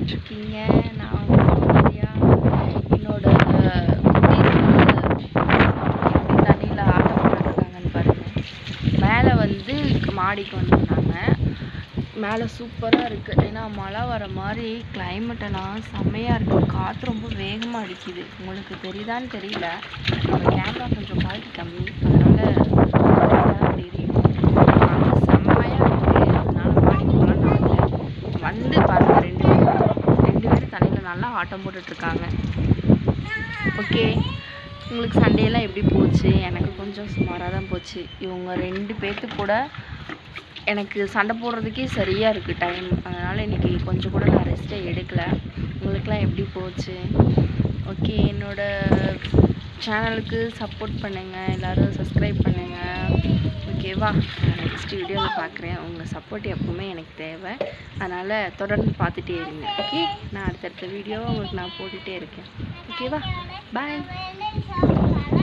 பண்ணிகிட்ருக்கீங்க? நான் உங்க சௌந்தர்யா. என்னோட எப்படி தண்ணியில் ஆட்டம் போட்டுட்ருக்காங்கன்னு பாருங்கள். மேலே வந்து மாடிக்கு வந்துருந்தாங்க. மேலே சூப்பராக இருக்குது. ஏன்னா மழை வர மாதிரி கிளைமேட்டெல்லாம் செம்மையாக இருக்குது. காற்று ரொம்ப வேகமாக அடிக்குது. உங்களுக்கு தெரியுதான்னு தெரியல. நம்ம கேமரா கொஞ்சம் குவாலிட்டி கம்மி, அதனால் தெரியும். ஆனால் செம்மையாக இருக்குது. அதனால் மாடிக்கு போகலான்னு வந்தேன். வந்து பாருங்கள், ரெண்டு பேரும் தண்ணியில் நல்லா ஆட்டம் போட்டுட்ருக்காங்க. ஓகே, உங்களுக்கு சண்டேலாம் எப்படி போச்சு? எனக்கு கொஞ்சம் சுமாராக தான் போச்சு. இவங்க 2 பேர்த்து கூட எனக்கு சண்டை போடுறதுக்கே சரியாக இருக்குது டைம். அதனால் இன்றைக்கி கொஞ்சம் கூட நான் ரெஸ்ட்டே எடுக்கலை. உங்களுக்கெலாம் எப்படி போச்சு? ஓகே, என்னோடய சேனலுக்கு சப்போர்ட் பண்ணுங்கள், எல்லோரும் சப்ஸ்கிரைப் பண்ணுங்கள். ஓகேவா? நான் நெக்ஸ்ட் வீடியோவில் பார்க்குறேன். உங்கள் சப்போர்ட் எப்போவுமே எனக்கு தேவை. அதனால் தொடர்ந்து பார்த்துட்டே இருங்க. ஓகே, நான் அடுத்தடுத்த வீடியோவை உங்களுக்கு நான் போட்டுகிட்டே இருக்கேன். ஓகேவா? பாய்.